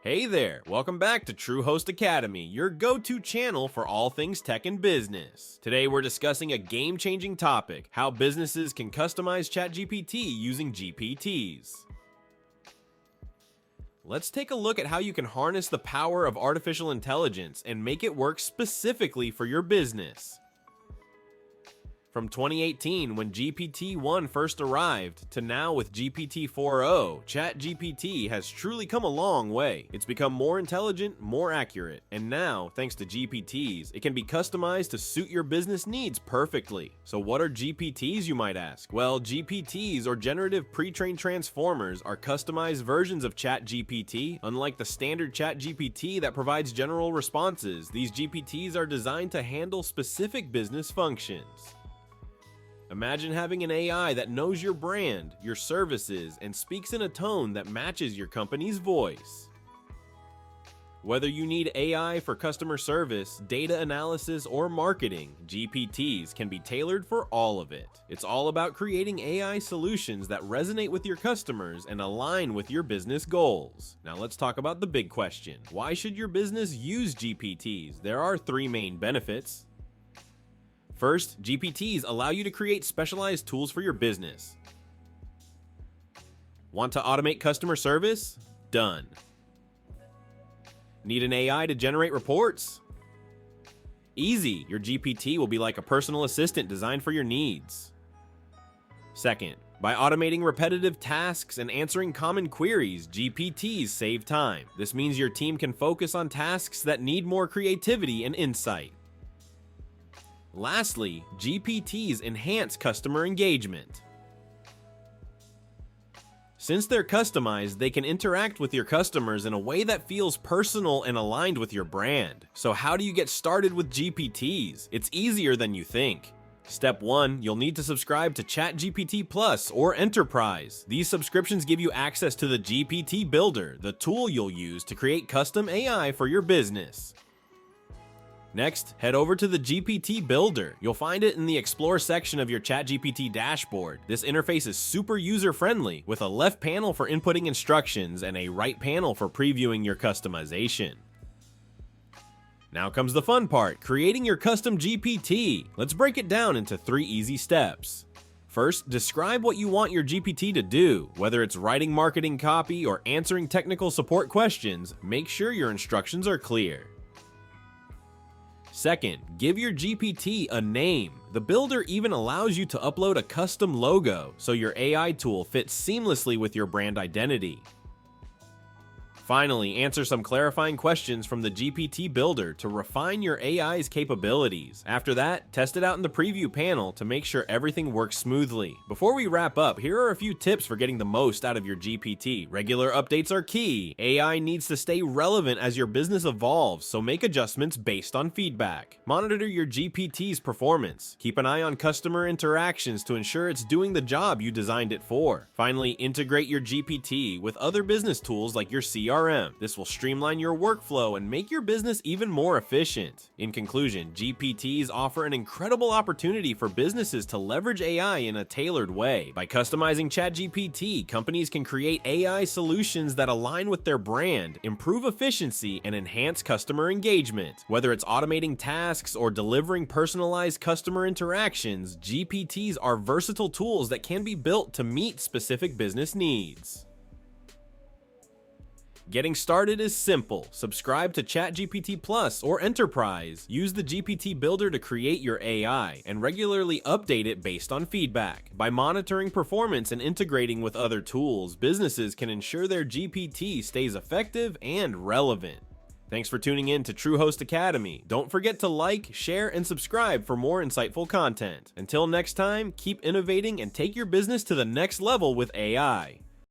Hey there, welcome back to Truehost Academy, your go-to channel for all things tech and business. Today we're discussing a game-changing topic, how businesses can customize ChatGPT using GPTs. Let's take a look at how you can harness the power of artificial intelligence and make it work specifically for your business. From 2018, when GPT-1 first arrived, to now with GPT-4o, ChatGPT has truly come a long way. It's become more intelligent, more accurate, and now, thanks to GPTs, it can be customized to suit your business needs perfectly. So what are GPTs, you might ask? Well, GPTs, or generative pre-trained transformers, are customized versions of ChatGPT. Unlike the standard ChatGPT that provides general responses, these GPTs are designed to handle specific business functions. Imagine having an AI that knows your brand, your services, and speaks in a tone that matches your company's voice. Whether you need AI for customer service, data analysis, or marketing, GPTs can be tailored for all of it. It's all about creating AI solutions that resonate with your customers and align with your business goals. Now let's talk about the big question. Why should your business use GPTs? There are three main benefits. First, GPTs allow you to create specialized tools for your business. Want to automate customer service? Done. Need an AI to generate reports? Easy, your GPT will be like a personal assistant designed for your needs. Second, by automating repetitive tasks and answering common queries, GPTs save time. This means your team can focus on tasks that need more creativity and insight. Lastly, GPTs enhance customer engagement. Since they're customized, they can interact with your customers in a way that feels personal and aligned with your brand. So how do you get started with GPTs? It's easier than you think. Step 1, you'll need to subscribe to ChatGPT Plus or Enterprise. These subscriptions give you access to the GPT Builder, the tool you'll use to create custom AI for your business. Next, head over to the GPT Builder. You'll find it in the Explore section of your ChatGPT dashboard. This interface is super user-friendly, with a left panel for inputting instructions and a right panel for previewing your customization. Now comes the fun part, creating your custom GPT. Let's break it down into 3 easy steps. First, describe what you want your GPT to do. Whether it's writing marketing copy or answering technical support questions, make sure your instructions are clear. Second, give your GPT a name. The builder even allows you to upload a custom logo, so your AI tool fits seamlessly with your brand identity. Finally, answer some clarifying questions from the GPT Builder to refine your AI's capabilities. After that, test it out in the preview panel to make sure everything works smoothly. Before we wrap up, here are a few tips for getting the most out of your GPT. Regular updates are key. AI needs to stay relevant as your business evolves, so make adjustments based on feedback. Monitor your GPT's performance. Keep an eye on customer interactions to ensure it's doing the job you designed it for. Finally, integrate your GPT with other business tools like your CRM. This will streamline your workflow and make your business even more efficient. In conclusion, GPTs offer an incredible opportunity for businesses to leverage AI in a tailored way. By customizing ChatGPT, companies can create AI solutions that align with their brand, improve efficiency, and enhance customer engagement. Whether it's automating tasks or delivering personalized customer interactions, GPTs are versatile tools that can be built to meet specific business needs. Getting started is simple. Subscribe to ChatGPT Plus or Enterprise. Use the GPT Builder to create your AI and regularly update it based on feedback. By monitoring performance and integrating with other tools, businesses can ensure their GPT stays effective and relevant. Thanks for tuning in to Truehost Academy. Don't forget to like, share, and subscribe for more insightful content. Until next time, keep innovating and take your business to the next level with AI.